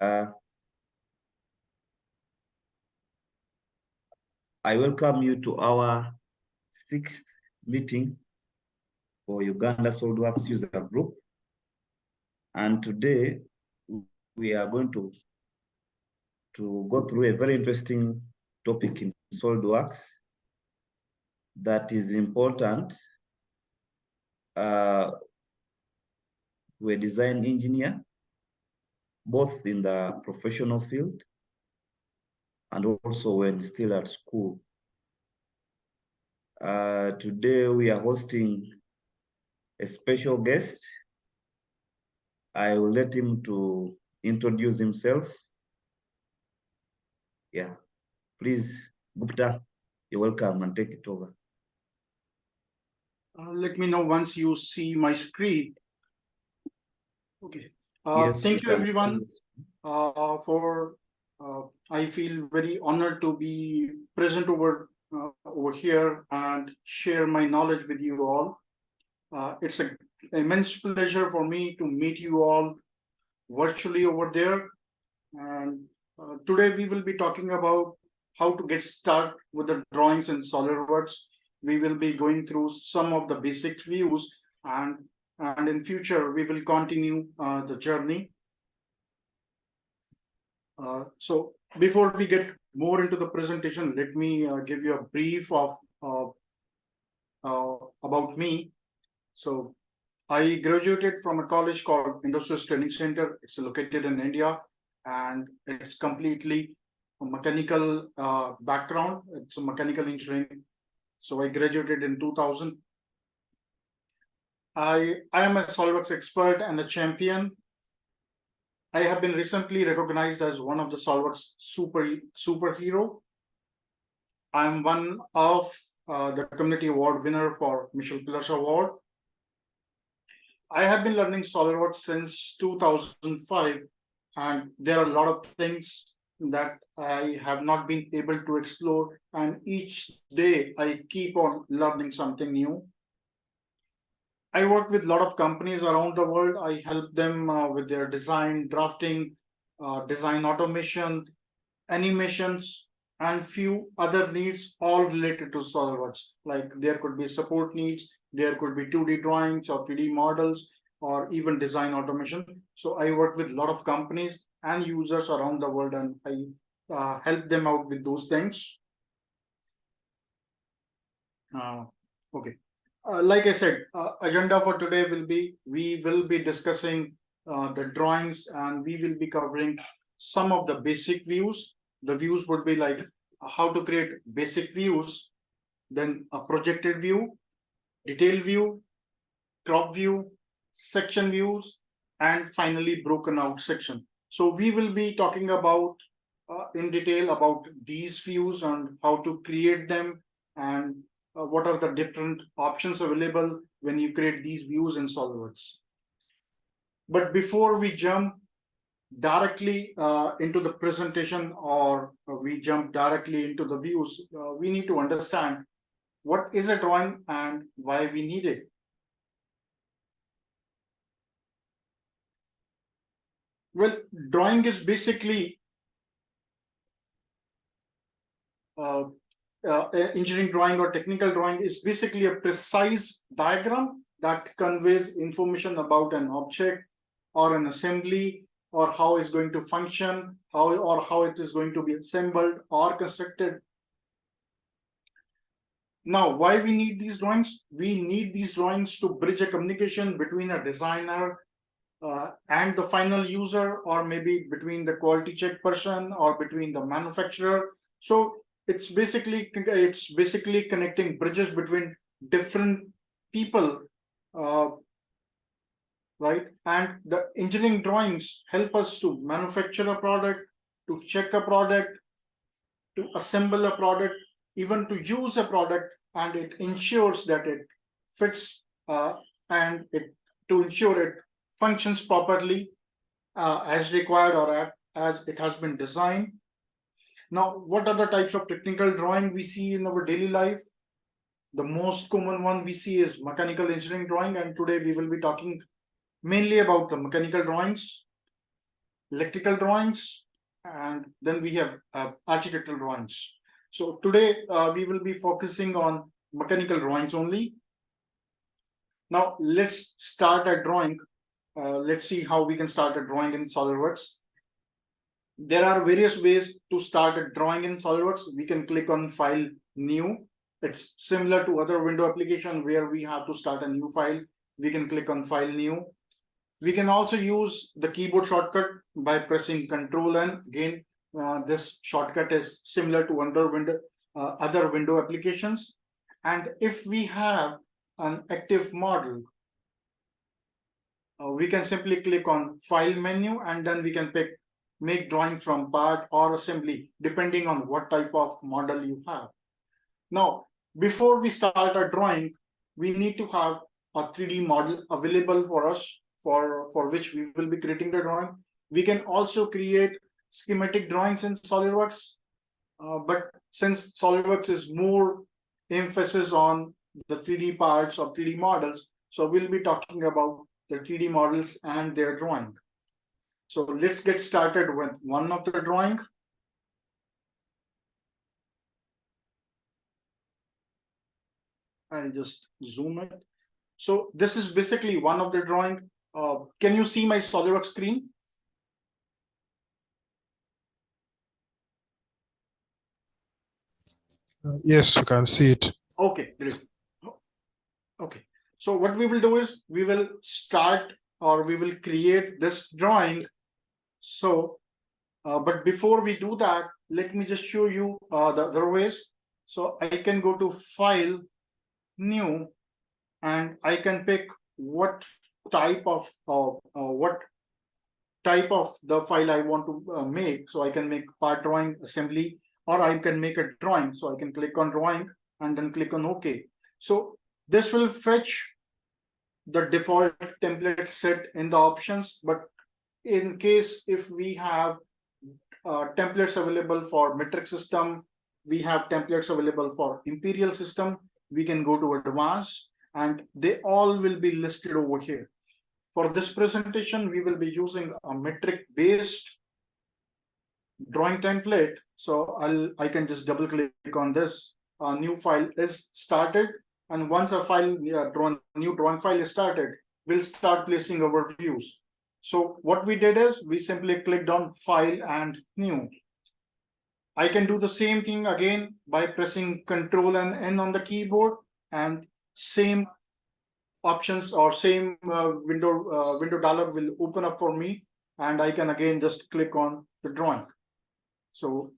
I welcome you to our 6th meeting for UgandaSWUG user group. And today we are going to go through a very interesting topic in SolidWorks that is important to a design engineer, both in the professional field and also when still at school. Today we are hosting a special guest. I will let him to introduce himself. Yeah, please, Gupta, you're welcome and take it over. Let me know once you see my screen. Okay. Yes, thank you everyone I feel very honored to be present over here and share my knowledge with you all. It's an immense pleasure for me to meet you all virtually over there. And today we will be talking about how to get started with the drawings in SolidWorks. We will be going through some of the basic views, and in future we will continue the journey. So before we get more into the presentation, let me give you a brief of about me. So I graduated from a college called Industries Training Center. It's located in India, and it's completely a mechanical background. It's a mechanical engineering. So I graduated in 2000. I am a SolidWorks expert and a champion. I have been recently recognized as one of the SolidWorks superhero. I am one of the community award winner for Michel Pillars Award. I have been learning SolidWorks since 2005, and there are a lot of things that I have not been able to explore, and each day I keep on learning something new. I work with a lot of companies around the world. I help them with their design, drafting, design automation, animations, and few other needs, all related to SolidWorks. Like there could be support needs, there could be 2D drawings or 3D models, or even design automation. So I work with a lot of companies and users around the world, and I help them out with those things. Okay. Like I said, agenda for today will be, we will be discussing the drawings, and we will be covering some of the basic views. The views would be like how to create basic views, then a projected view, detail view, crop view, section views, and finally broken out section. So we will be talking about in detail about these views and how to create them, and what are the different options available when you create these views in SolidWorks. But before we jump directly into the presentation, or we jump directly into the views, we need to understand what is a drawing and why we need it. Well, drawing is basically engineering drawing or technical drawing is basically a precise diagram that conveys information about an object or an assembly, or how it's going to function, how it is going to be assembled or constructed. Now, why we need these drawings? We need these drawings to bridge a communication between a designer and the final user, or maybe between the quality check person or between the manufacturer. So it's basically connecting bridges between different people, right? And the engineering drawings help us to manufacture a product, to check a product, to assemble a product, even to use a product, and it ensures that it fits and to ensure it functions properly as required, or as it has been designed. Now, what are the types of technical drawing we see in our daily life? The most common one we see is mechanical engineering drawing, and today we will be talking mainly about the mechanical drawings. electrical drawings, and then we have architectural drawings. So today we will be focusing on mechanical drawings only. Now let's start a drawing. Let's see how we can start a drawing in SolidWorks. There are various ways to start a drawing in SolidWorks. We can click on File, New. It's similar to other window application where we have to start a new file. We can click on File, New. We can also use the keyboard shortcut by pressing Control N. Again, this shortcut is similar to other window applications. And if we have an active model, we can simply click on File menu, and then we can pick Make Drawing from Part or Assembly, depending on what type of model you have. Now, before we start a drawing, we need to have a 3D model available for us, for which we will be creating the drawing. We can also create schematic drawings in SolidWorks, but since SolidWorks is more emphasis on the 3D parts or 3D models, so we'll be talking about the 3D models and their drawing. So let's get started with one of the drawing. I'll just zoom it. So this is basically one of the drawing. Can you see my SolidWorks screen? Yes, you can see it. Okay, great. Okay, so what we will do is we will start, or we will create this drawing. So, but before we do that, let me just show you the other ways. So I can go to File, New, and I can pick what type of the file I want to make. So I can make part drawing, assembly, or I can make a drawing. So I can click on drawing and then click on OK. So this will fetch the default template set in the options, but in case if we have templates available for metric system, we have templates available for imperial system, we can go to advanced, and they all will be listed over here. For this presentation, we will be using a metric based drawing template. So I can just double click on this. A new file is started, and once a file new drawing file is started, we'll start placing our views. So what we did is we simply clicked on File and New. I can do the same thing again by pressing Control and N on the keyboard, and same options or same window dialog will open up for me, and I can again just click on the drawing. So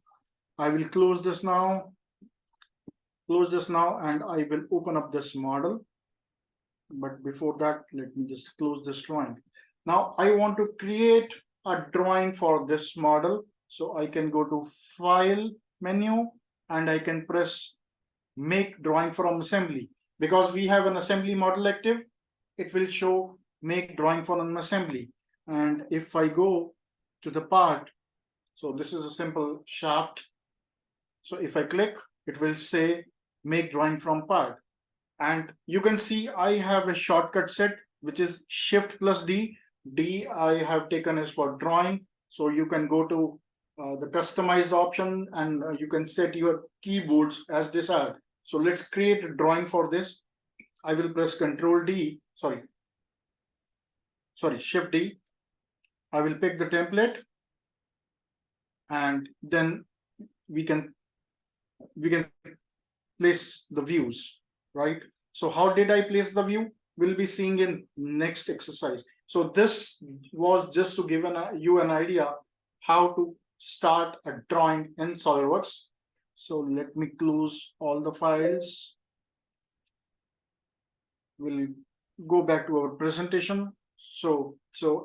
I will close this now, and I will open up this model. But before that, let me just close this drawing. Now I want to create a drawing for this model. So I can go to File menu, and I can press Make Drawing from Assembly. Because we have an assembly model active, it will show Make Drawing from an Assembly. And if I go to the part, so this is a simple shaft. So if I click, it will say Make Drawing from Part. And you can see I have a shortcut set, which is Shift plus D. D I have taken is for drawing. So you can go to the customized option, and you can set your keyboards as desired. So let's create a drawing for this. I will press Control D, Shift D. I will pick the template, and then we can place the views, right? So how did I place the view? We'll be seeing in next exercise. So this was just to give you an idea how to start a drawing in SolidWorks. So let me close all the files. We'll go back to our presentation. So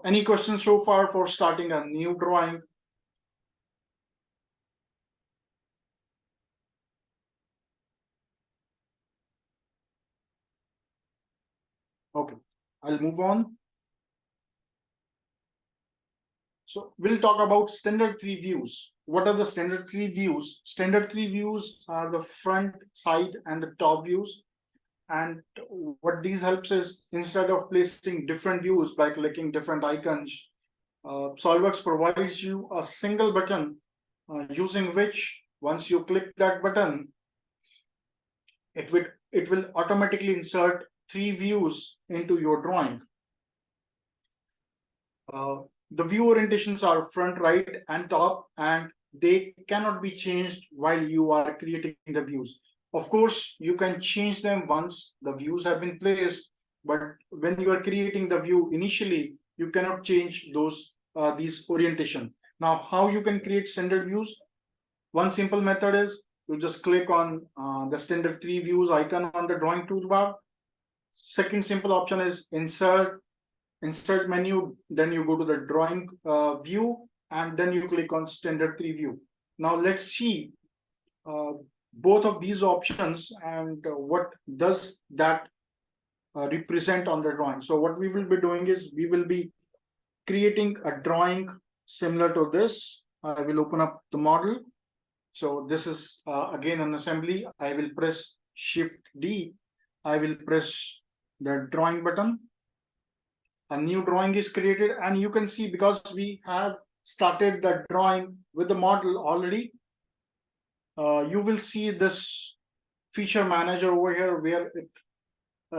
any questions so far for starting a new drawing? Okay, I'll move on. So we'll talk about standard three views. What are the standard three views? Standard three views are the front, side, and the top views. And what these helps is, instead of placing different views by clicking different icons, SolidWorks provides you a single button using which once you click that button, it will automatically insert 3 views into your drawing. The view orientations are front, right, and top, and they cannot be changed while you are creating the views. Of course, you can change them once the views have been placed, but when you are creating the view initially, you cannot change these orientation. Now, how you can create standard views? One simple method is you just click on the standard 3 views icon on the drawing toolbar. Second simple option is insert menu, then you go to the drawing view, and then you click on standard 3 view. Now let's see both of these options and what does that represent on the drawing. So what we will be doing is we will be creating a drawing similar to this. I will open up the model. So this is again an assembly. I will press Shift D. I will press the drawing button. A new drawing is created, and you can see because we have started the drawing with the model already, you will see this feature manager over here where it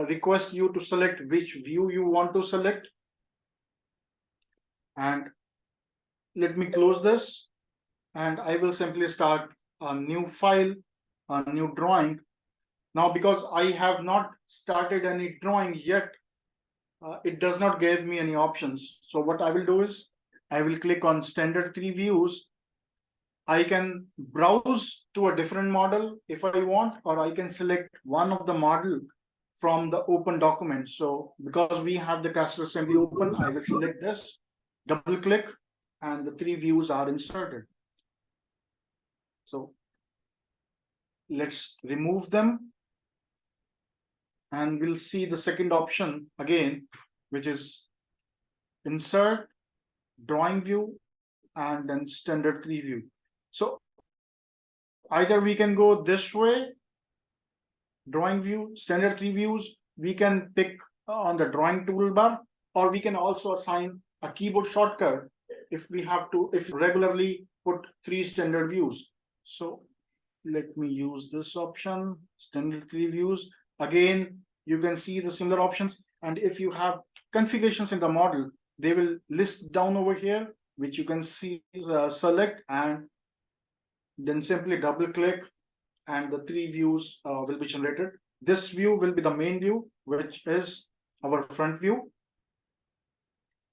requests you to select which view you want to select. And let me close this, and I will simply start a new file, a new drawing. Now, because I have not started any drawing yet, it does not give me any options. So what I will do is I will click on standard 3 views. I can browse to a different model if I want, or I can select one of the model from the open document. So because we have the caster assembly open, I will select this, double click, and the 3 views are inserted. So let's remove them. And we'll see the second option again, which is insert, drawing view, and then standard 3 view. So either we can go this way, drawing view, standard 3 views, we can pick on the drawing toolbar, or we can also assign a keyboard shortcut if we regularly put 3 standard views. So let me use this option, standard 3 views. Again, you can see the similar options, and if you have configurations in the model, they will list down over here, which you can see, select, and then simply double click, and the 3 views will be generated. This view will be the main view, which is our front view.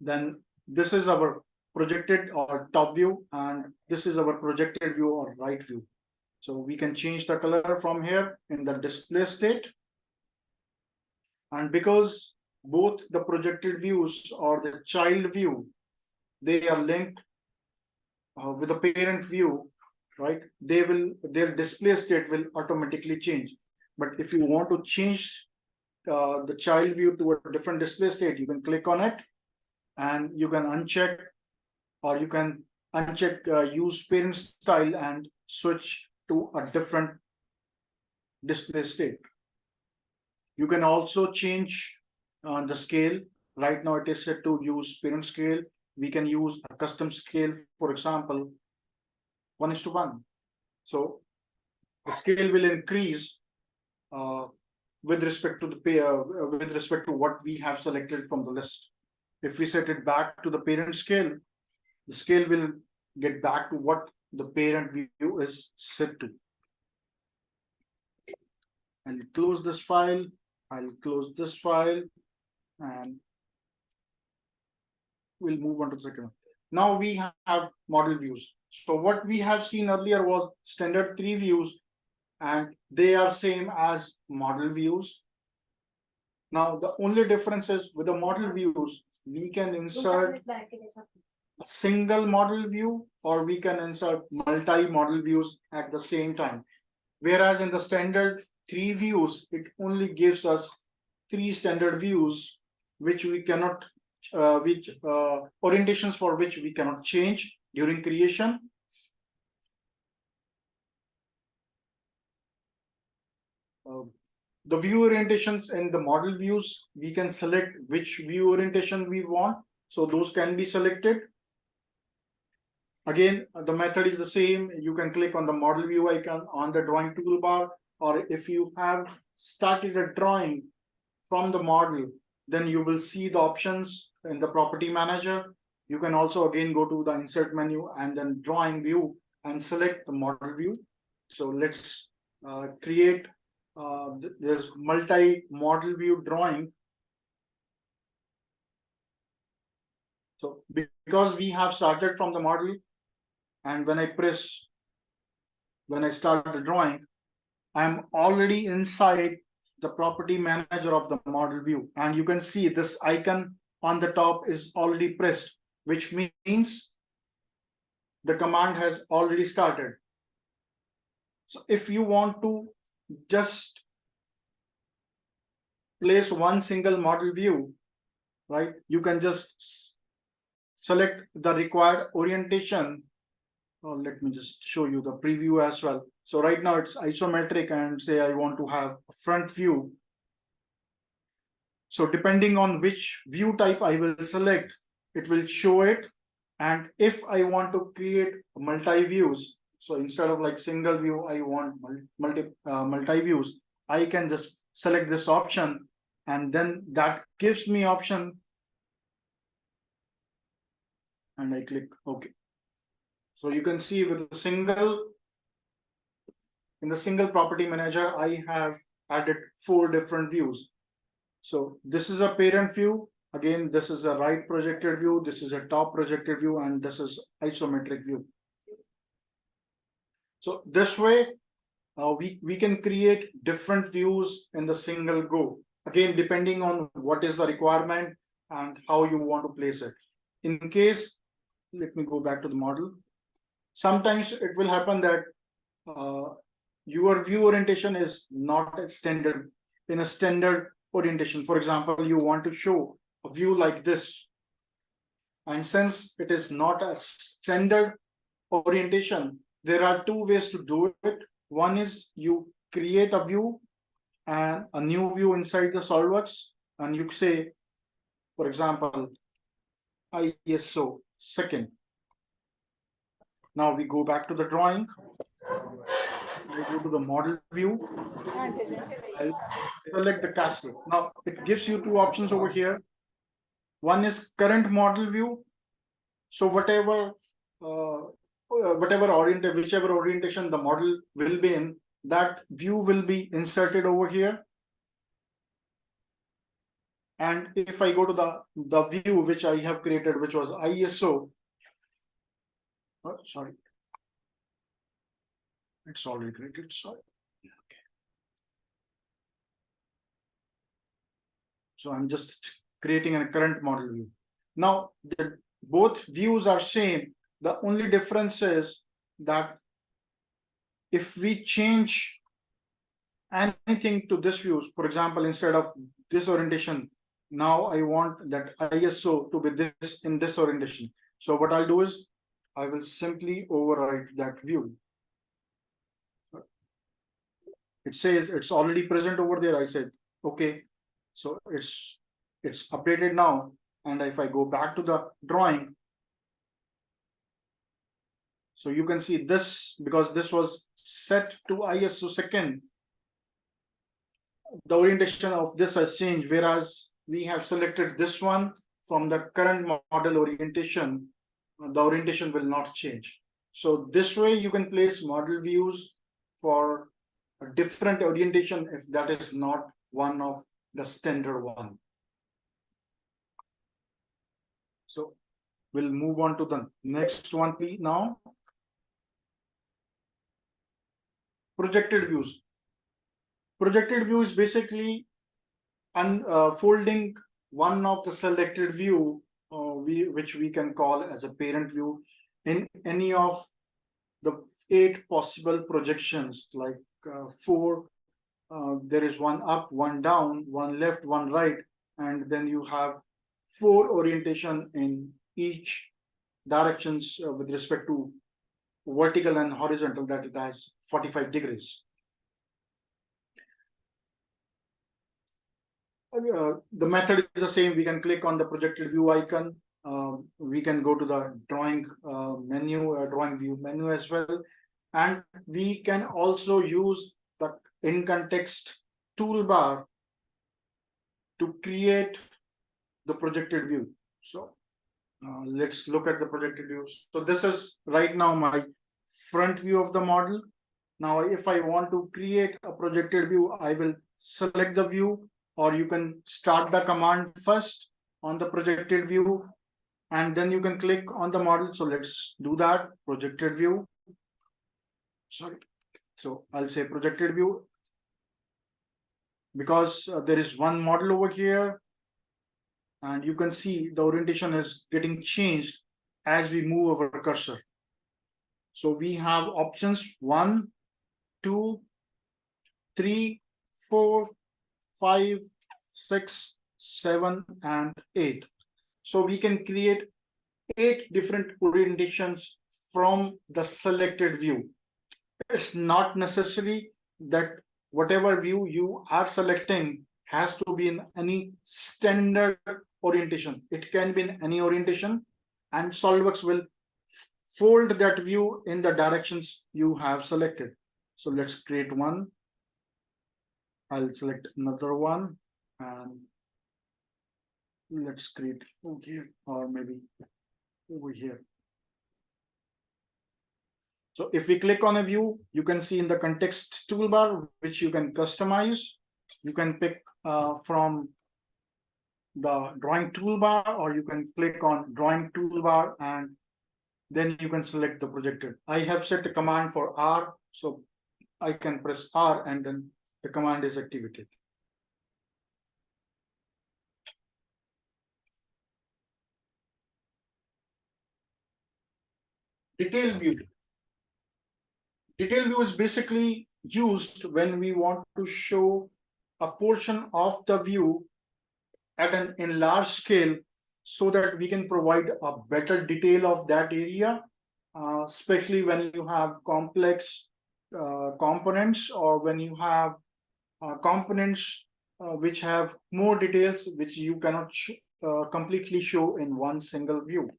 Then this is our projected or top view, and this is our projected view or right view. So we can change the color from here in the display state. And because both the projected views or the child view, they are linked with the parent view, right? Their display state will automatically change. But if you want to change the child view to a different display state, you can click on it, and you can uncheck, or you can uncheck use parent style and switch to a different display state. You can also change the scale. Right now it is set to use parent scale. We can use a custom scale, for example, 1:1. So the scale will increase with respect to with respect to what we have selected from the list. If we set it back to the parent scale, the scale will get back to what the parent view is set to. I'll close this file. I'll close this file, and we'll move on to the second one. Now we have model views. So what we have seen earlier was standard 3 views, and they are same as model views. Now the only difference is with the model views, we can insert a single model view, or we can insert multi-model views at the same time. Whereas in the standard 3 views, it only gives us 3 standard views, which we cannot, orientations for which we cannot change during creation. The view orientations in the model views, we can select which view orientation we want. So those can be selected. Again, the method is the same. You can click on the model view icon on the drawing toolbar, or if you have started a drawing from the model, then you will see the options in the property manager. You can also again go to the insert menu and then drawing view and select the model view. So let's create this multi-model view drawing. So because we have started from the model, and when I start the drawing, I'm already inside the property manager of the model view. And you can see this icon on the top is already pressed, which means the command has already started. So if you want to just place one single model view, right, you can just select the required orientation. Let me just show you the preview as well. So right now it's isometric, and say I want to have a front view. So depending on which view type I will select, it will show it. And if I want to create multi-views, so instead of like single view, I want multi-views, I can just select this option, and then that gives me option, and I click OK. So you can see with in the single property manager, I have added 4 different views. So this is a parent view. Again, this is a right projected view. This is a top projected view, and this is isometric view. So this way, we can create different views in the single go. Again, depending on what is the requirement and how you want to place it. In case, let me go back to the model. Sometimes it will happen that your view orientation is not standard in a standard orientation. For example, you want to show a view like this, and since it is not a standard orientation, there are 2 ways to do it. One is you create a view and a new view inside the SolidWorks, and you say, for example, ISO second. Now we go back to the drawing. I go to the model view. I'll select the castle. Now it gives you 2 options over here. One is current model view. So whichever orientation the model will be in, that view will be inserted over here. And if I go to the view which I have created, which was ISO, sorry, it's already created. Sorry. Okay. So I'm just creating a current model view. Now both views are same. The only difference is that if we change anything to this view, for example, instead of this orientation, now I want that ISO to be this in this orientation. So what I'll do is I will simply overwrite that view. It says it's already present over there. I said, okay, so it's updated now. And if I go back to the drawing, so you can see this, because this was set to ISO second, the orientation of this has changed, whereas we have selected this one from the current model orientation, the orientation will not change. So this way you can place model views for a different orientation if that is not one of the standard one. So we'll move on to the next one, please. Now, projected views. Projected view is basically unfolding one of the selected view, which we can call as a parent view, in any of the 8 possible projections, like 4. There is one up, one down, one left, one right, and then you have 4 orientation in each directions with respect to vertical and horizontal, that it has 45 degrees. The method is the same. We can click on the projected view icon. we can go to the drawing menu, drawing view menu as well. And we can also use the in context toolbar to create the projected view. So let's look at the projected view. So this is right now my front view of the model. Now, if I want to create a projected view, I will select the view, or you can start the command first on the projected view, and then you can click on the model. So let's do that. Projected view. Sorry. So I'll say projected view, because there is one model over here, and you can see the orientation is getting changed as we move our cursor. So we have options 1, 2, 3, 4, 5, 6, 7, and 8. So we can create 8 different orientations from the selected view. It's not necessary that whatever view you are selecting has to be in any standard orientation. It can be in any orientation, and SOLIDWORKS will fold that view in the directions you have selected. So let's create one. I'll select another one, and let's create over here, or maybe over here. So if we click on a view, you can see in the context toolbar, which you can customize. You can pick from the drawing toolbar, or you can click on drawing toolbar, and then you can select the projected. I have set a command for R, so I can press R, and then the command is activated. Detail view. Detail view is basically used when we want to show a portion of the view at an enlarged scale, so that we can provide a better detail of that area, especially when you have complex components, or when you have components which have more details which you cannot completely show in one single view.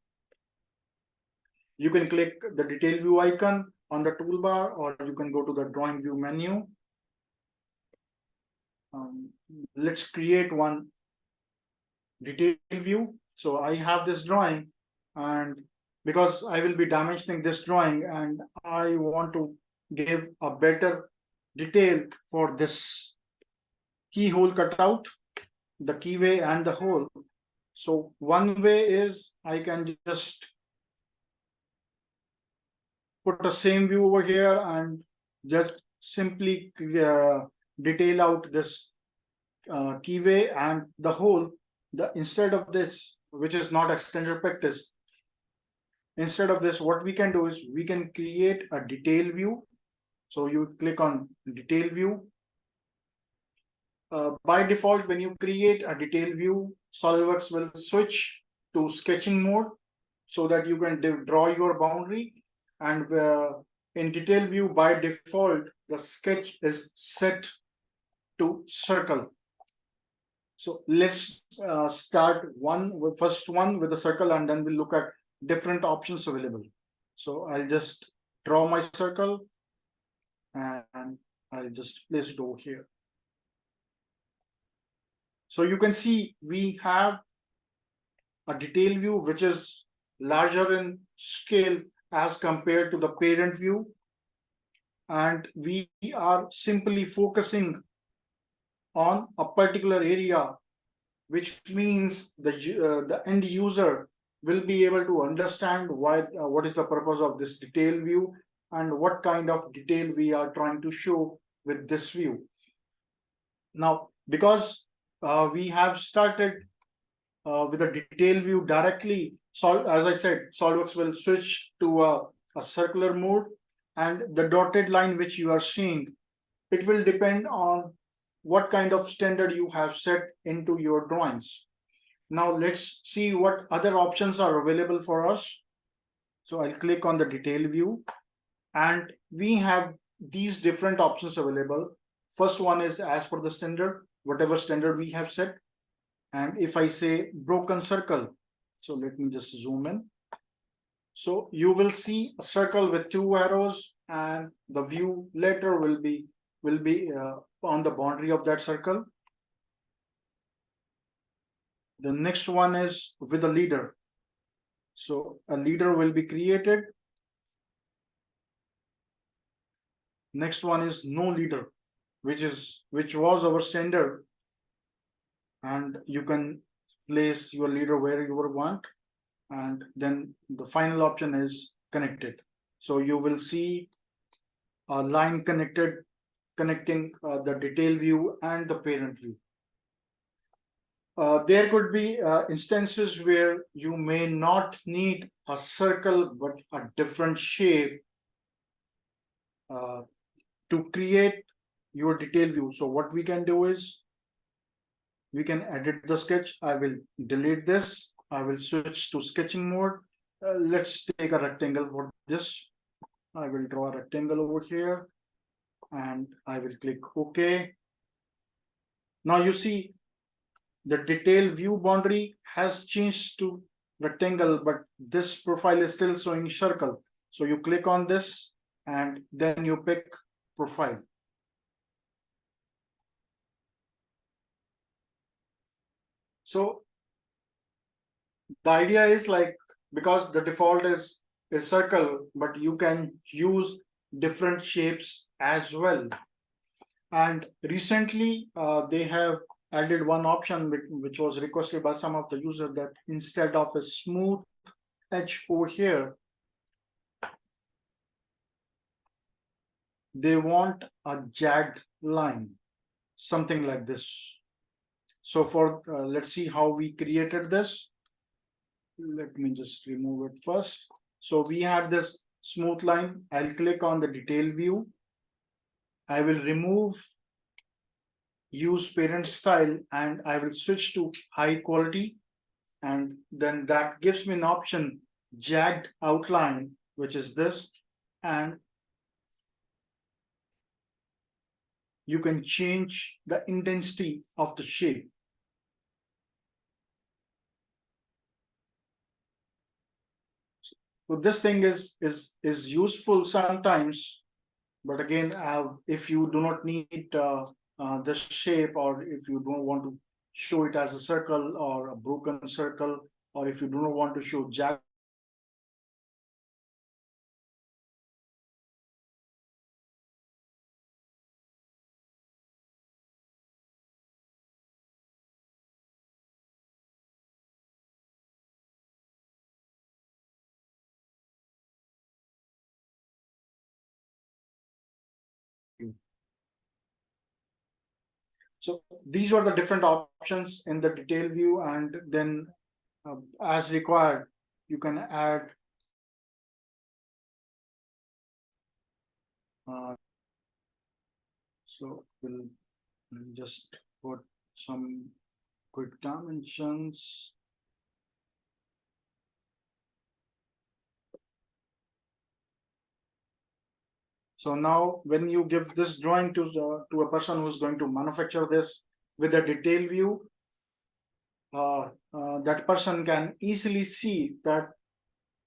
You can click the detail view icon on the toolbar, or you can go to the drawing view menu. Let's create one detail view. So I have this drawing, and because I will be dimensioning this drawing, and I want to give a better detail for this keyhole cutout, the keyway and the hole. So one way is I can just put the same view over here and just simply detail out this keyway and the hole. Instead of this, which is not a standard practice, instead of this, what we can do is we can create a detail view. So you click on detail view. By default, when you create a detail view, SOLIDWORKS will switch to sketching mode so that you can draw your boundary. And in detail view, by default, the sketch is set to circle. So let's start first one with a circle, and then we'll look at different options available. So I'll just draw my circle, and I'll just place it over here. So you can see we have a detail view which is larger in scale as compared to the parent view, and we are simply focusing on a particular area, which means the end user will be able to understand what is the purpose of this detail view and what kind of detail we are trying to show with this view. Now, because we have started with a detail view directly, as I said, SOLIDWORKS will switch to a circular mode, and the dotted line which you are seeing, it will depend on what kind of standard you have set into your drawings. Now let's see what other options are available for us. So I'll click on the detail view, and we have these different options available. First one is as per the standard, whatever standard we have set. And if I say broken circle, So let me just zoom in. So you will see a circle with 2 arrows, and the view later will be on the boundary of that circle. The next one is with a leader. So a leader will be created. Next one is no leader, which was our standard, and you can place your leader where you would want. And then the final option is connected. So you will see a line connecting the detail view and the parent view. There could be instances where you may not need a circle but a different shape to create your detail view. So what we can do is we can edit the sketch. I will delete this. I will switch to sketching mode. Let's take a rectangle for this. I will draw a rectangle over here and I will click OK. Now you see the detail view boundary has changed to rectangle, but this profile is still showing circle. So you click on this and then you pick profile. So the idea is like, because the default is circle, but you can use different shapes as well. And recently they have added one option which was requested by some of the users, that instead of a smooth edge over here, they want a jagged line, something like this. So for let's see how we created this. Let me just remove it first. So we had this smooth line. I'll click on the detail view. I will remove use parent style and I will switch to high quality, and then that gives me an option jagged outline, which is this, and you can change the intensity of the shape. So this thing is useful sometimes, but again, if you do not need the shape, or if you don't want to show it as a circle or a broken circle, or if you do not want to show jagged, so these are the different options in the detail view, and then as required, you can add so we'll just put some quick dimensions. So now when you give this drawing to a person who's going to manufacture this with a detail view, that person can easily see that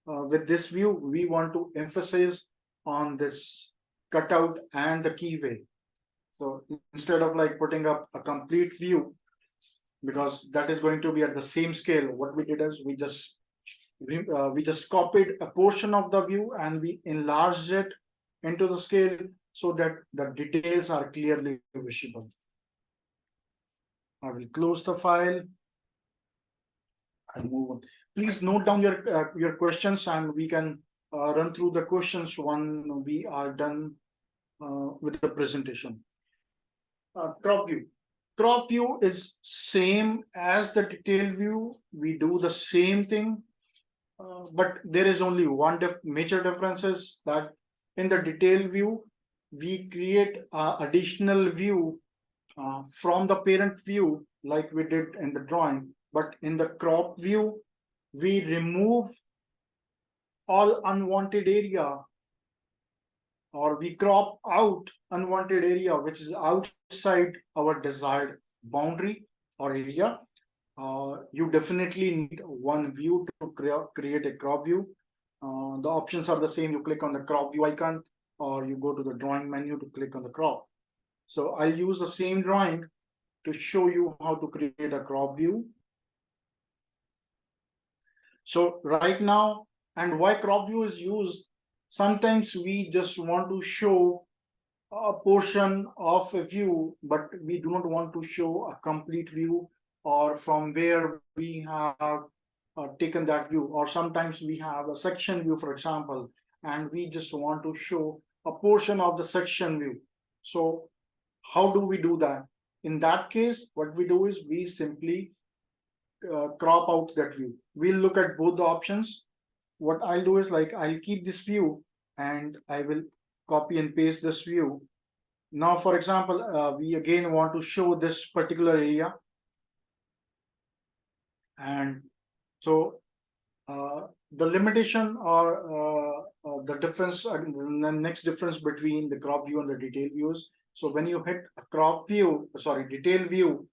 with this view, we want to emphasize on this cutout and the keyway. So instead of like putting up a complete view, because that is going to be at the same scale, what we did is we just copied a portion of the view and we enlarged it into the scale so that the details are clearly visible. I will close the file and move on. Please note down your questions, and we can run through the questions when we are done with the presentation. Crop view. Crop view is same as the detail view. We do the same thing, but there is only one major difference is that in the detail view, we create additional view from the parent view like we did in the drawing. But in the crop view, we remove all unwanted area, or we crop out unwanted area which is outside our desired boundary or area, you definitely need one view to create a crop view. The options are the same. You click on the crop view icon, or you go to the drawing menu to click on the crop. So I'll use the same drawing to show you how to create a crop view. So right now, and why crop view is used, sometimes we just want to show a portion of a view, but we do not want to show a complete view, or from where we have taken that view. Or sometimes we have a section view, for example, and we just want to show a portion of the section view. So how do we do that? In that case, what we do is we simply crop out that view. We'll look at both the options. What I'll do is, like, I'll keep this view and I will copy and paste this view. Now, for example, we again want to show this particular area. And so the limitation, or the difference, the next difference between the crop view and the detail views. So when you hit a crop view, sorry, detail view,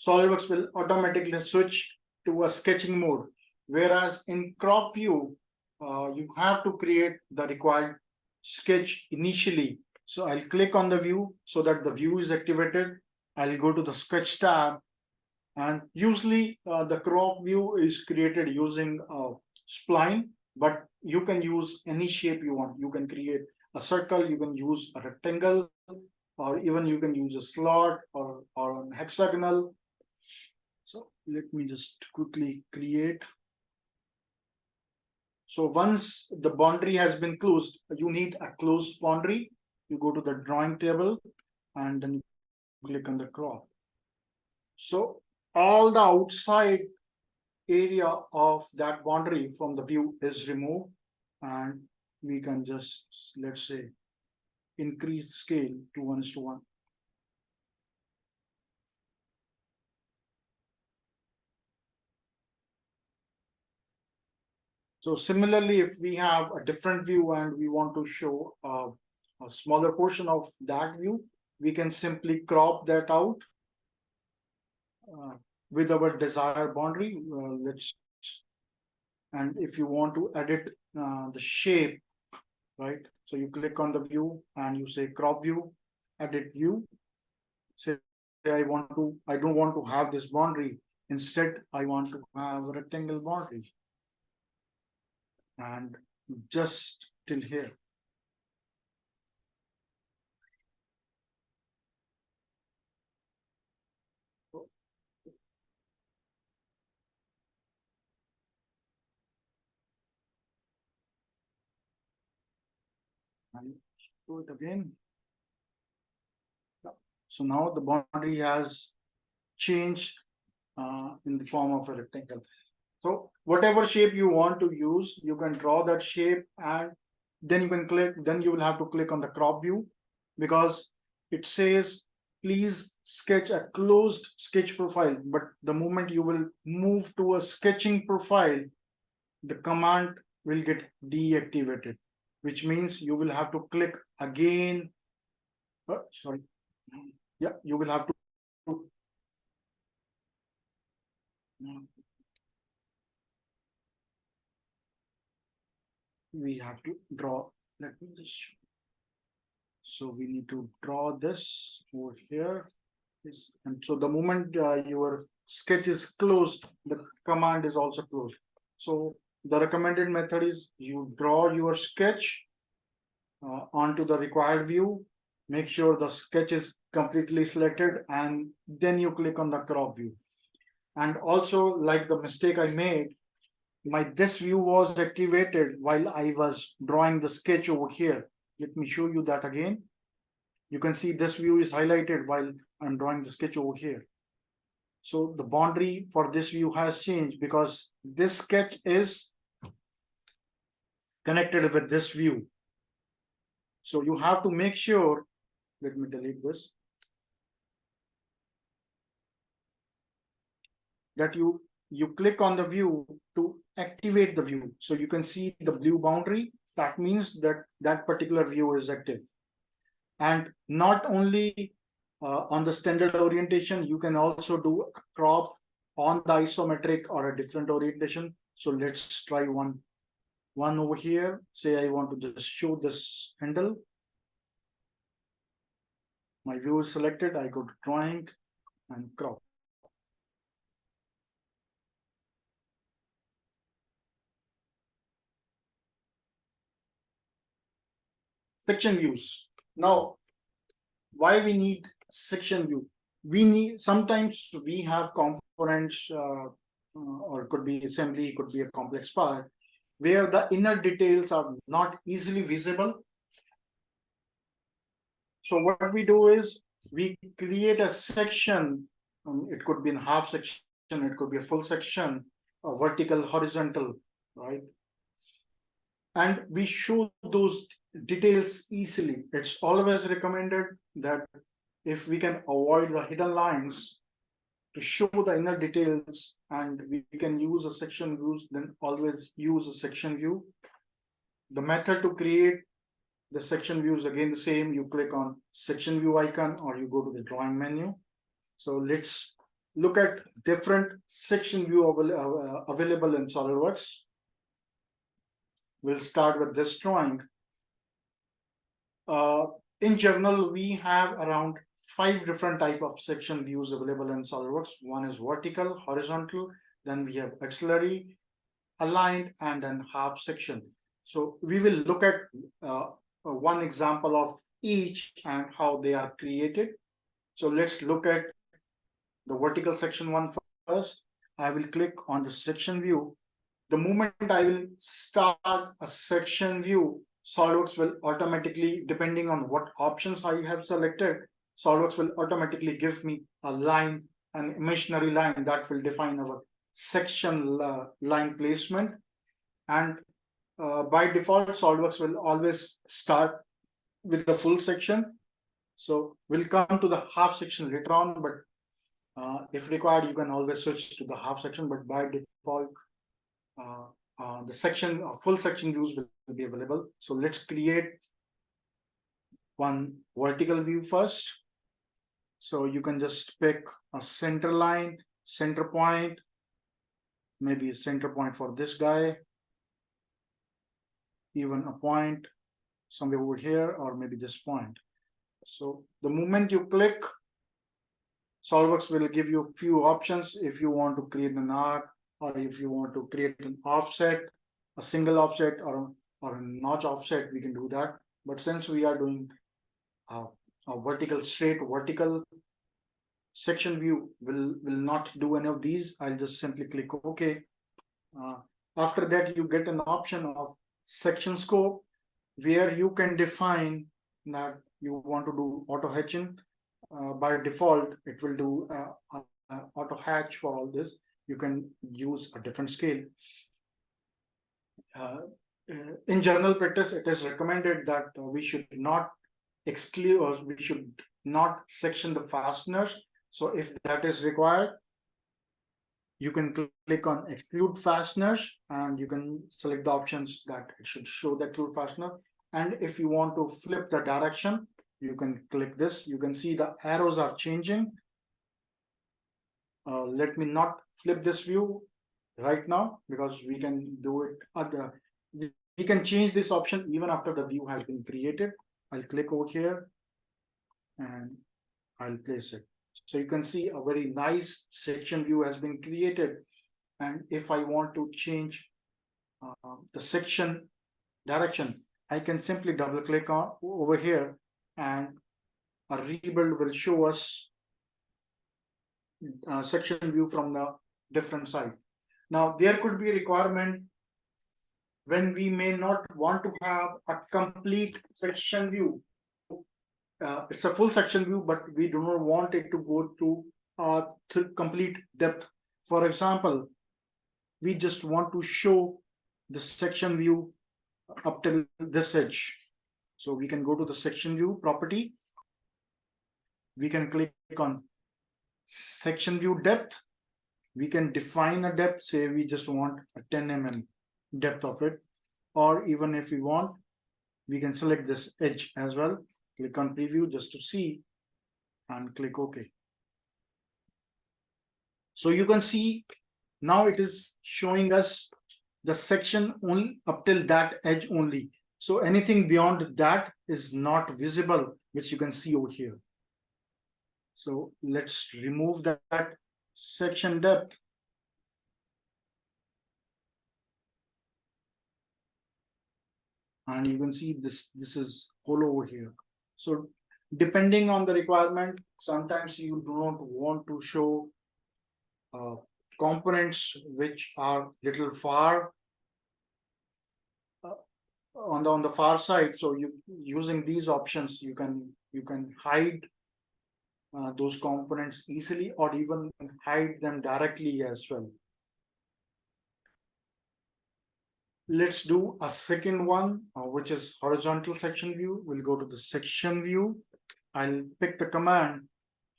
SolidWorks will automatically switch to a sketching mode. Whereas in crop view, you have to create the required sketch initially. So I'll click on the view so that the view is activated. I'll go to the sketch tab, and usually the crop view is created using spline, but you can use any shape you want. You can create a circle, you can use a rectangle, or even you can use a slot or an hexagonal. So let me just quickly create. So once the boundary has been closed, you need a closed boundary. You go to the drawing table and then you click on the crop. So all the outside area of that boundary from the view is removed, and we can just, let's say, increase scale to 1:1. So similarly, if we have a different view and we want to show a smaller portion of that view, we can simply crop that out with our desired boundary. And if you want to edit the shape, right? So you click on the view and you say crop view, edit view. Say I don't want to have this boundary. Instead, I want to have a rectangle boundary. And just till here. And do it again. So now the boundary has changed in the form of a rectangle. So whatever shape you want to use, you can draw that shape, and then you can click, then you will have to click on the crop view, because it says, please sketch a closed sketch profile. But the moment you will move to a sketching profile, the command will get deactivated, which means you will have to click again. Sorry. Yeah, you will have to. We have to draw. Let me just show. So we need to draw this over here. And so the moment your sketch is closed, the command is also closed. So the recommended method is you draw your sketch onto the required view, make sure the sketch is completely selected, and then you click on the crop view. And also, like the mistake I made, this view was activated while I was drawing the sketch over here. Let me show you that again. You can see this view is highlighted while I'm drawing the sketch over here. So the boundary for this view has changed because this sketch is connected with this view. So you have to make sure, let me delete this, that you click on the view to activate the view. So you can see the blue boundary. That means that that particular view is active. And not only on the standard orientation, you can also do a crop on the isometric or a different orientation. So let's try one over here. Say I want to just show this handle. My view is selected. I go to drawing and crop. Section views. Now, why we need section view? We need, sometimes we have components or it could be assembly, it could be a complex part where the inner details are not easily visible. So what we do is we create a section. It could be in half section, it could be a full section, a vertical, horizontal, right? And we show those details easily. It's always recommended that if we can avoid the hidden lines to show the inner details and we can use a section views, then always use a section view. The method to create the section view is again the same. You click on section view icon or you go to the drawing menu. So let's look at different section view available in SolidWorks. We'll start with this drawing. In general, we have around 5 different type of section views available in SolidWorks. One is vertical, horizontal, then we have auxiliary, aligned, and then half section. So we will look at one example of each and how they are created. So let's look at the vertical section one first. I will click on the section view. The moment I will start a section view, SolidWorks will automatically, depending on what options I have selected, SolidWorks will automatically give me a line, an imaginary line that will define our section line placement. And by default, SolidWorks will always start with the full section. So we'll come to the half section later on, but if required, you can always switch to the half section, but by default, the section, full section views will be available. So let's create one vertical view first. So you can just pick a center line, center point, maybe a center point for this guy, even a point somewhere over here, or maybe this point. So the moment you click, SolidWorks will give you a few options if you want to create an arc, or if you want to create an offset, a single offset, or a notch offset, we can do that. But since we are doing a vertical, straight vertical section view, will not do any of these. I'll just simply click OK. After that, you get an option of section scope, where you can define that you want to do auto hatching. By default, it will do auto hatch for all this. You can use a different scale. In general practice, it is recommended that we should not exclude, or we should not section the fasteners. So if that is required, you can click on exclude fasteners and you can select the options that it should show the exclude fastener. And if you want to flip the direction, you can click this. You can see the arrows are changing. Let me not flip this view right now because we can do it. We can change this option even after the view has been created. I'll click over here and I'll place it. So you can see a very nice section view has been created. And if I want to change the section direction, I can simply double click on over here and a rebuild will show us section view from the different side. Now there could be a requirement when we may not want to have a complete section view. It's a full section view, but we do not want it to go to complete depth. For example, we just want to show the section view up till this edge. So we can go to the section view property. We can click on section view depth. We can define a depth, say we just want a 10 mm depth of it, or even if we want, we can select this edge as well. Click on preview just to see and click OK. So you can see now it is showing us the section only up till that edge only. So anything beyond that is not visible, which you can see over here. So let's remove that section depth. And you can see this is hollow over here. So depending on the requirement, sometimes you do not want to show components which are little far on the far side. So you using these options, you can hide those components easily, or even hide them directly as well. Let's do a second one, which is horizontal section view. We'll go to the section view. I'll pick the command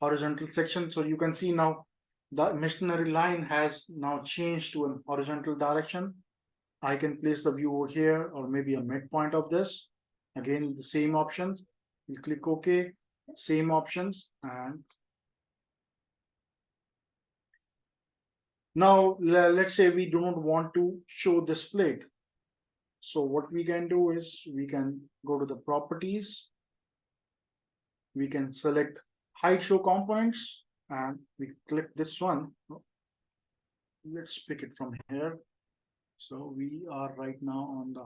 horizontal section. So you can see now the imaginary line has now changed to an horizontal direction. I can place the view over here, or maybe a midpoint of this. Again, the same options. You click OK, same options, and now let's say we do not want to show this plate. So what we can do is we can go to the properties. We can select hide show components, and we click this one. Let's pick it from here. So we are right now on the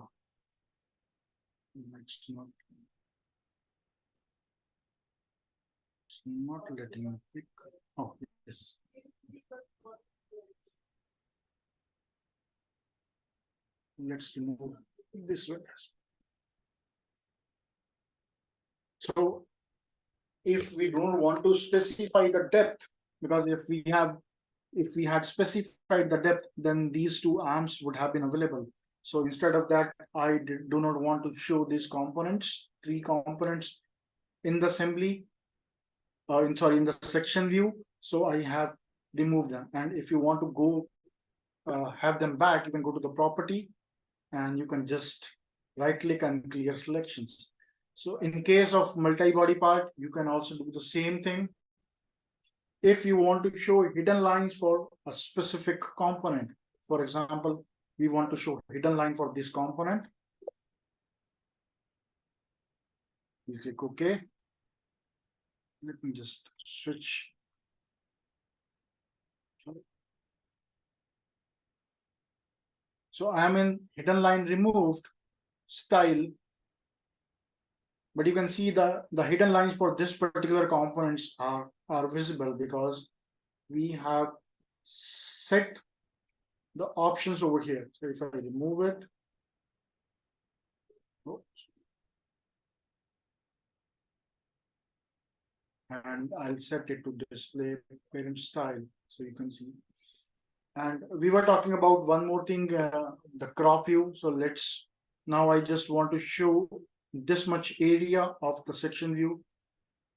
it's not letting me pick. Oh, yes. Let's remove this one. So if we don't want to specify the depth, because if we had specified the depth, then these two arms would have been available. So instead of that, I do not want to show these components, 3 components in the assembly, in the section view. So I have removed them. And if you want to go have them back, you can go to the property, and you can just right click and clear selections. So in case of multi-body part, you can also do the same thing. If you want to show hidden lines for a specific component, for example, we want to show hidden line for this component. You click OK. Let me just switch. So I am in hidden line removed style, but you can see the hidden lines for this particular components are visible because we have set the options over here. So if I remove it, and I'll set it to display parent style, so you can see. And we were talking about one more thing, the crop view. So now I just want to show this much area of the section view.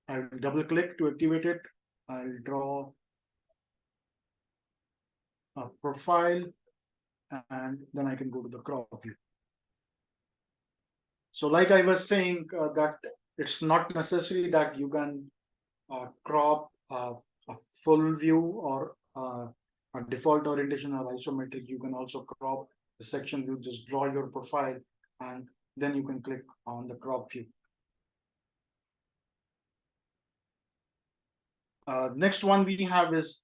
I will double click to activate it. I'll draw a profile, and then I can go to the crop view. So like I was saying, that it's not necessary that you can crop a full view or a default orientation or isometric. You can also crop the section view, just draw your profile, and then you can click on the crop view. Next one we have is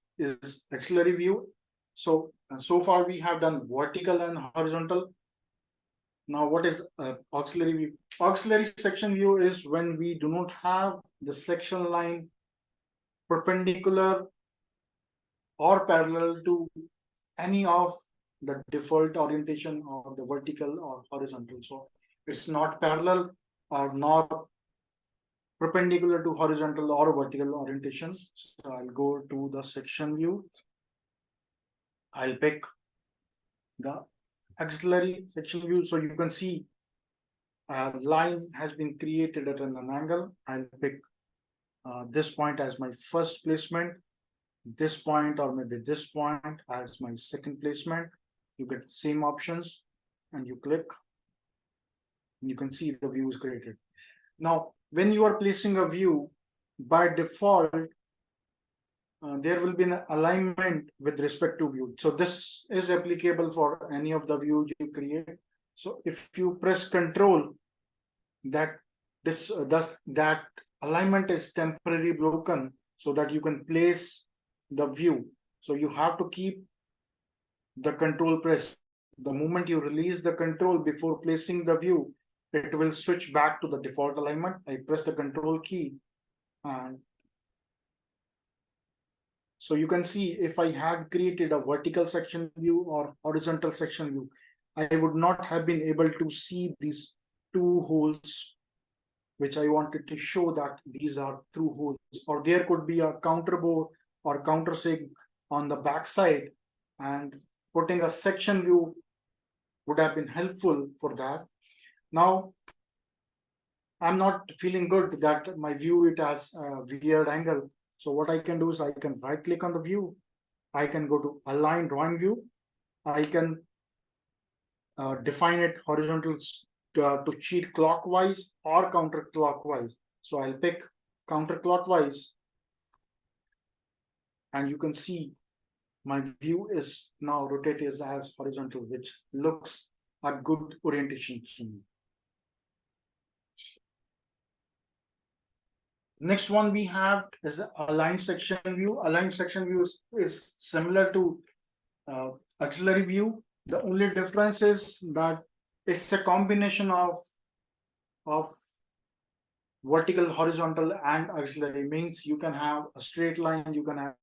auxiliary view. So far we have done vertical and horizontal. Now what is auxiliary view? Auxiliary section view is when we do not have the section line perpendicular or parallel to any of the default orientation of the vertical or horizontal. So it's not parallel or not perpendicular to horizontal or vertical orientations. So I'll go to the section view. I'll pick the auxiliary section view. So you can see a line has been created at an angle. I'll pick this point as my first placement, this point or maybe this point as my second placement. You get the same options, and you click, and you can see the view is created. Now when you are placing a view, by default there will be an alignment with respect to view. So this is applicable for any of the view you create. So if you press Control, that alignment is temporarily broken so that you can place the view. So you have to keep the Control press. The moment you release the Control before placing the view, it will switch back to the default alignment. I press the Control key, and so you can see if I had created a vertical section view or horizontal section view, I would not have been able to see these two holes, which I wanted to show that these are through holes, or there could be a counterbore or countersig on the back side, and putting a section view would have been helpful for that. Now, I'm not feeling good that my view it has a weird angle. So what I can do is I can right click on the view. I can go to align drawing view. I can define it horizontal to cheat clockwise or counterclockwise. So I'll pick counterclockwise, and you can see my view is now rotated as horizontal, which looks a good orientation to me. Next one we have is aligned section view. Aligned section view is similar to auxiliary view. The only difference is that it's a combination of vertical, horizontal, and auxiliary. Means you can have a straight line, you can have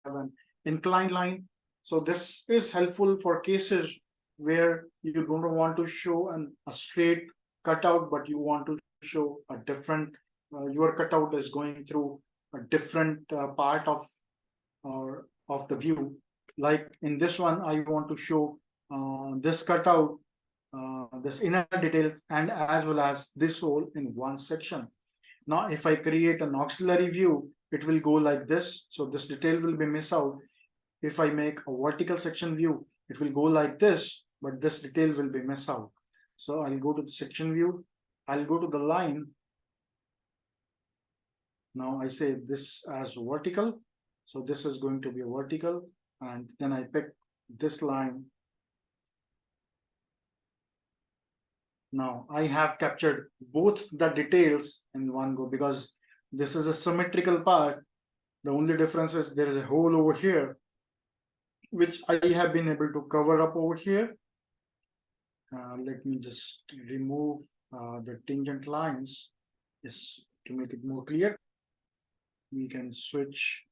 an inclined line. So this is helpful for cases where you don't want to show a straight cutout, but you want to show a different, your cutout is going through a different part of the view. Like in this one, I want to show this cutout, this inner details, and as well as this hole in one section. Now, if I create an auxiliary view, it will go like this. So this detail will be missed out. If I make a vertical section view, it will go like this, but this detail will be missed out. So I'll go to the section view. I'll go to the line. Now I say this as vertical. So this is going to be a vertical. And then I pick this line. Now I have captured both the details in one go because this is a symmetrical part. The only difference is there is a hole over here, which I have been able to cover up over here. Let me just remove the tangent lines just to make it more clear. We can switch.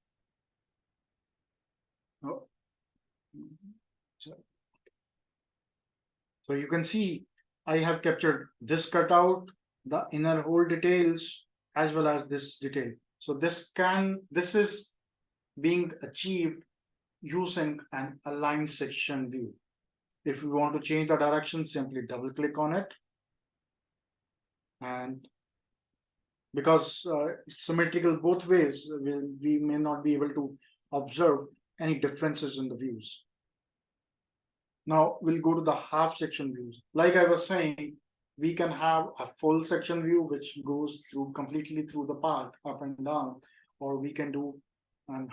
Oh. So you can see I have captured this cutout, the inner hole details, as well as this detail. So this is being achieved using an aligned section view. If we want to change the direction, simply double click on it. And because it's symmetrical both ways, we may not be able to observe any differences in the views. Now we'll go to the half section views. Like I was saying, we can have a full section view which goes through completely through the part up and down, or we can do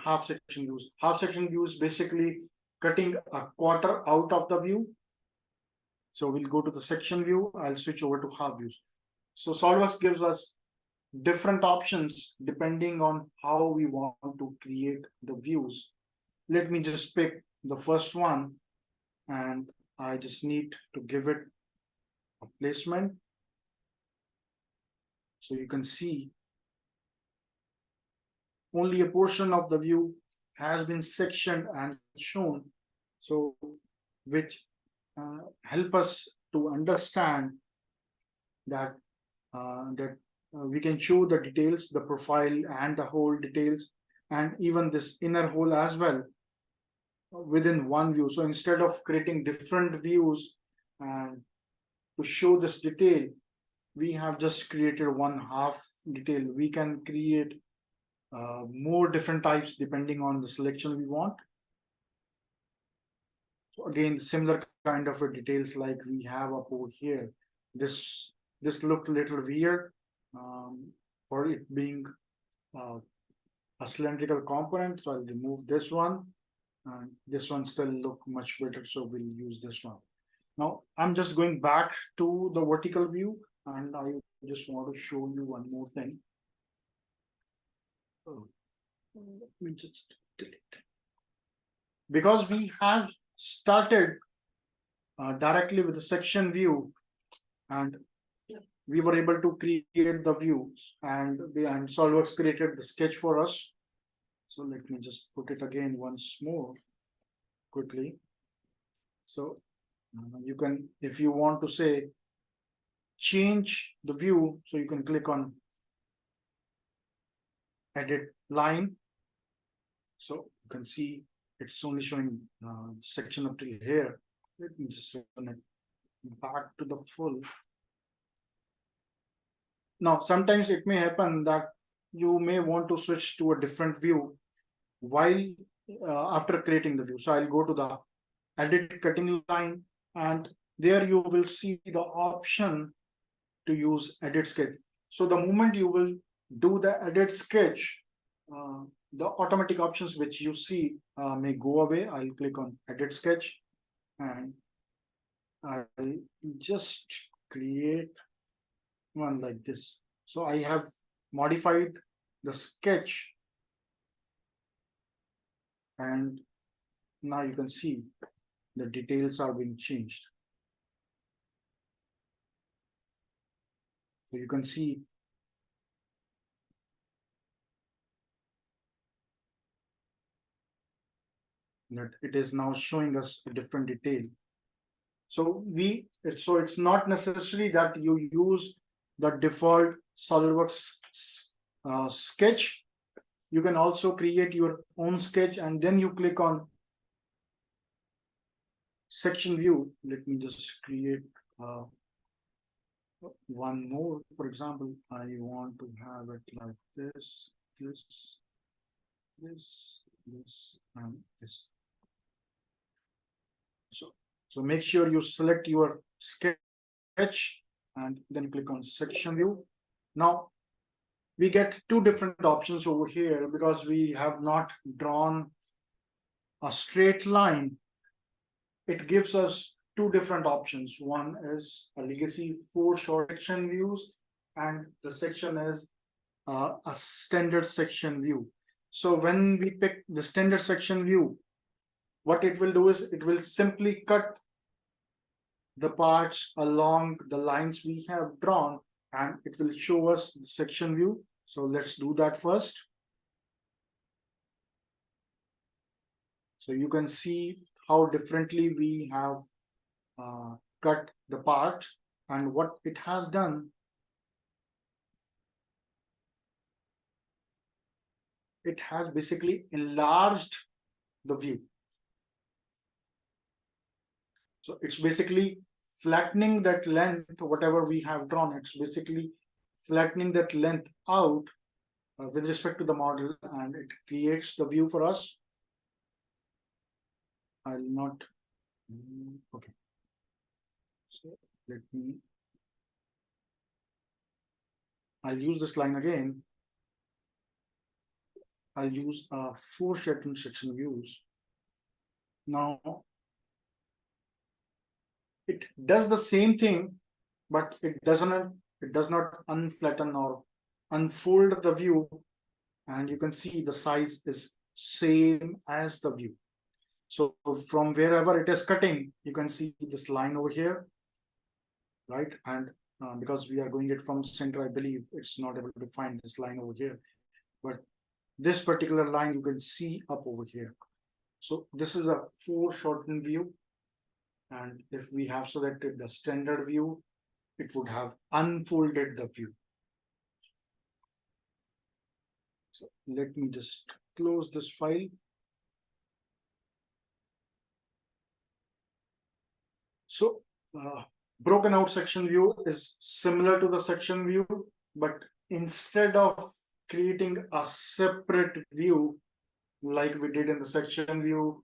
half section views. Half section views basically cutting a quarter out of the view. So we'll go to the section view. I'll switch over to half views. So SOLIDWORKS gives us different options depending on how we want to create the views. Let me just pick the first one, and I just need to give it a placement. So you can see only a portion of the view has been sectioned and shown, so which help us to understand that we can show the details, the profile and the hole details, and even this inner hole as well within one view. So instead of creating different views and to show this detail, we have just created one half detail. We can create more different types depending on the selection we want. So again, similar kind of a details like we have up over here. This looked a little weird for it being a a cylindrical component. So I'll remove this one, and this one still look much better. So we'll use this one. Now I'm just going back to the vertical view, and I just want to show you one more thing. Oh, let me just delete. Because we have started directly with the section view, and we were able to create the views, and SolidWorks created the sketch for us. So let me just put it again once more quickly. So you can, if you want to say change the view, so you can click on edit line. So you can see it's only showing section up till here. Let me just run it back to the full. Now, sometimes it may happen that you may want to switch to a different view while after creating the view. So I'll go to the edit cutting line, and there you will see the option to use edit sketch. So the moment you will do the edit sketch, the automatic options which you see may go away. I'll click on edit sketch, and I'll just create one like this. So I have modified the sketch, and now you can see the details are being changed. So you can see that it is now showing us a different detail. So it's not necessary that you use the default SolidWorks sketch. You can also create your own sketch, and then you click on section view. Let me just create one more. For example, I want to have it like this, this, and this. So make sure you select your sketch, and then you click on section view. Now we get two different options over here because we have not drawn a straight line. It gives us two different options. One is a legacy 4 short section views, and the section is a standard section view. So when we pick the standard section view, what it will do is it will simply cut the parts along the lines we have drawn, and it will show us the section view. So let's do that first. So you can see how differently we have cut the part, and what it has done. It has basically enlarged the view. So it's basically flattening that length, whatever we have drawn, it's basically flattening that length out with respect to the model, and it creates the view for us. I'll not, okay. So let me, I'll use this line again. I'll use 4 section views. Now, it does the same thing, but it does not unflatten or unfold the view, and you can see the size is same as the view. So from wherever it is cutting, you can see this line over here, right? And because we are going it from center, I believe it's not able to find this line over here, but this particular line you can see up over here. So this is a 4 shortened view. And if we have selected the standard view, it would have unfolded the view. So let me just close this file. So broken out section view is similar to the section view, but instead of creating a separate view like we did in the section view,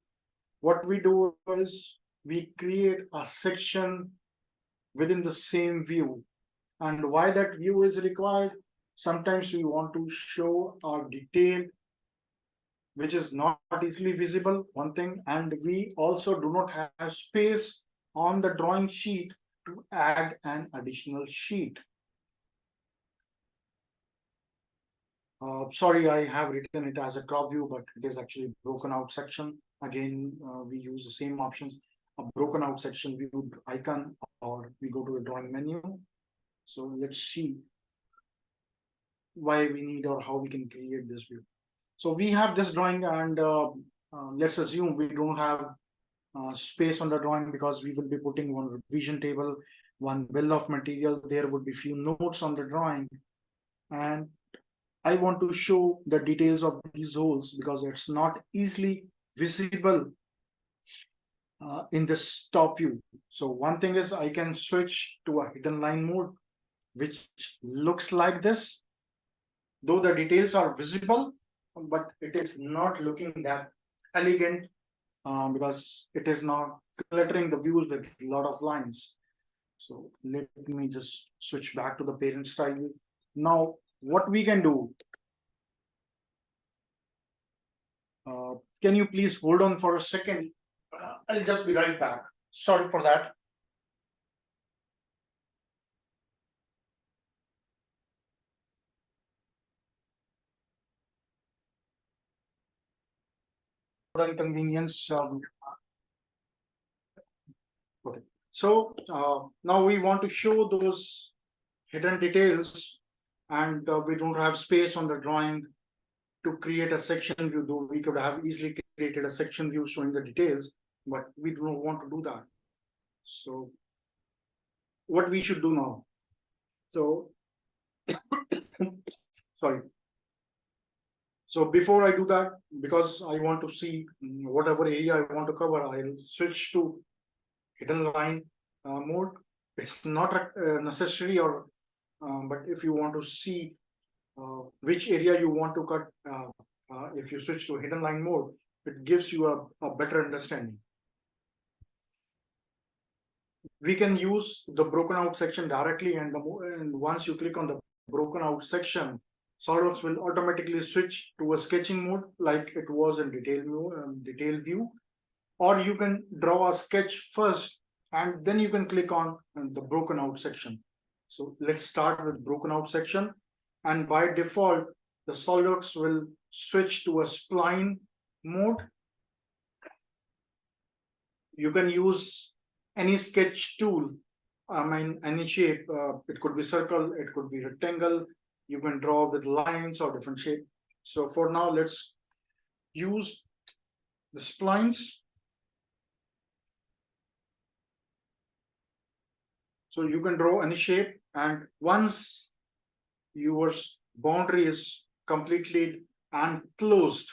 what we do is we create a section within the same view. And why that view is required? Sometimes we want to show our detail which is not easily visible, one thing, and we also do not have space on the drawing sheet to add an additional sheet. Sorry, I have written it as a crop view, but it is actually broken out section. Again, we use the same options, a broken out section view icon, or we go to the drawing menu. So let's see why we need or how we can create this view. So we have this drawing, and let's assume we don't have space on the drawing because we will be putting one revision table, one bill of material. There would be few notes on the drawing, and I want to show the details of these holes because it's not easily visible in this top view. So one thing is I can switch to a hidden line mode, which looks like this. Though the details are visible, but it is not looking that elegant because it is not cluttering the views with a lot of lines. So let me just switch back to the parent style view. Now, what we can do, can you please hold on for a second? I'll just be right back. Sorry for that. For the inconvenience. Okay. So now we want to show those hidden details, and we don't have space on the drawing to create a section view, though we could have easily created a section view showing the details, but we don't want to do that. So what we should do now? So sorry. So before I do that, because I want to see whatever area I want to cover, I'll switch to hidden line mode. It's not necessary, or but if you want to see which area you want to cut, if you switch to hidden line mode, it gives you a better understanding. We can use the broken out section directly, and once you click on the broken out section, SolidWorks will automatically switch to a sketching mode like it was in detail view, or you can draw a sketch first and then you can click on the broken out section. So let's start with broken out section, and by default the SolidWorks will switch to a spline mode. You can use any sketch tool, I mean any shape. It could be circle, it could be rectangle. You can draw with lines or different shape. So for now, let's use the splines. So you can draw any shape, and once your boundary is completely and closed,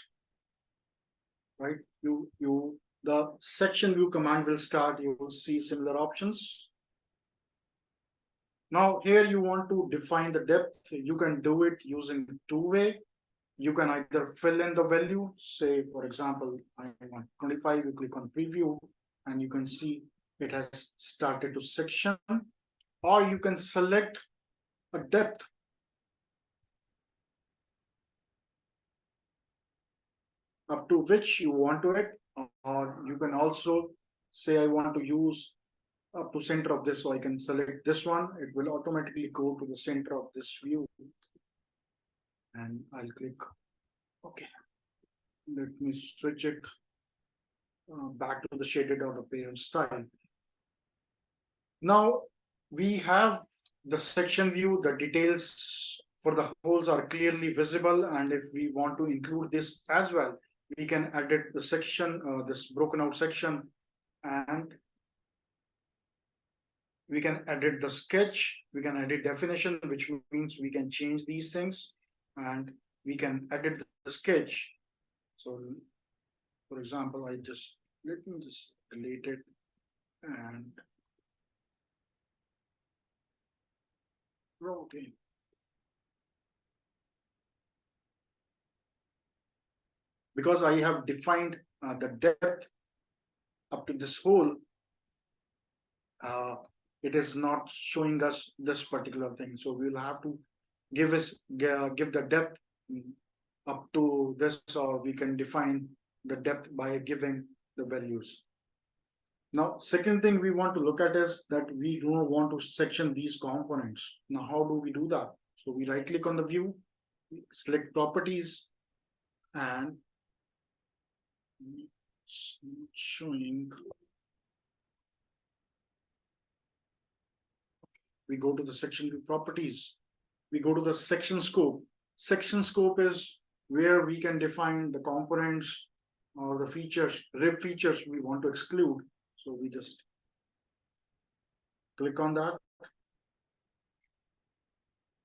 right? The section view command will start. You will see similar options. Now here you want to define the depth. You can do it using two-way. You can either fill in the value, say for example, I want 25, you click on preview and you can see it has started to section, or you can select a depth. Up to which you want to it, or you can also say I want to use up to center of this, so I can select this one. It will automatically go to the center of this view, and I'll click OK. Let me switch it back to the shaded or the parent style. Now we have the section view. The details for the holes are clearly visible, and if we want to include this as well, we can edit the section, this broken out section, and we can edit the sketch, we can edit definition, which means we can change these things, and we can edit the sketch. So for example, let me just delete it, and okay. Because I have defined the depth up to this hole, it is not showing us this particular thing. So we'll have to give the depth up to this, or we can define the depth by giving the values. Now, second thing we want to look at is that we don't want to section these components. Now, how do we do that? So we right click on the view, select properties, and it's not showing. We go to the section view properties. We go to the section scope. Section scope is where we can define the components or the features, rib features we want to exclude. So we just click on that.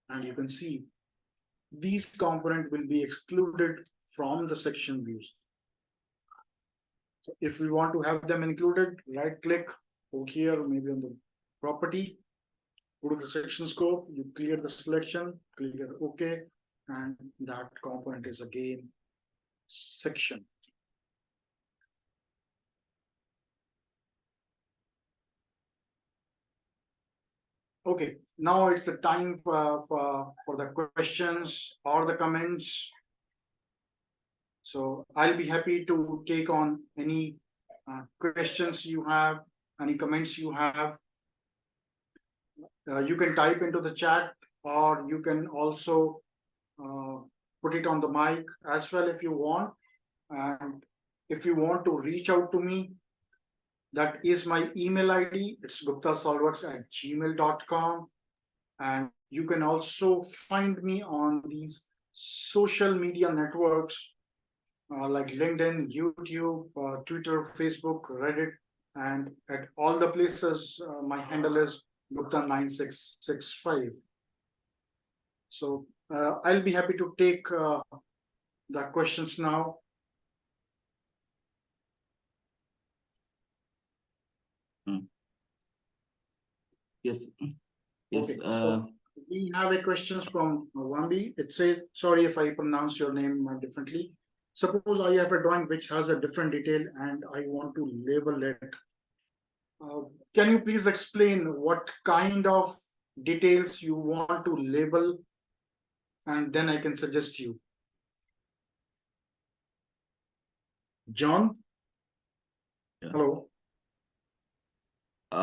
And you can see these components will be excluded from the section views. So if we want to have them included, right click over here, maybe on the property, go to the section scope, you clear the selection, clear OK, and that component is again section. Okay, now it's the time for the questions or the comments. So I'll be happy to take on any questions you have, any comments you have. You can type into the chat, or you can also put it on the mic as well if you want. And if you want to reach out to me, that is my email ID. It's guptasolidworks@gmail.com. And you can also find me on these social media networks like LinkedIn, YouTube, Twitter, Facebook, Reddit, and at all the places, my handle is Gupta9665. So I'll be happy to take the questions now. Yes. Yes. Okay, so we have a question from Wambi. It says, sorry if I pronounce your name differently. Suppose I have a drawing which has a different detail and I want to label it. Can you please explain what kind of details you want to label, and then I can suggest you. John? Yeah. Hello.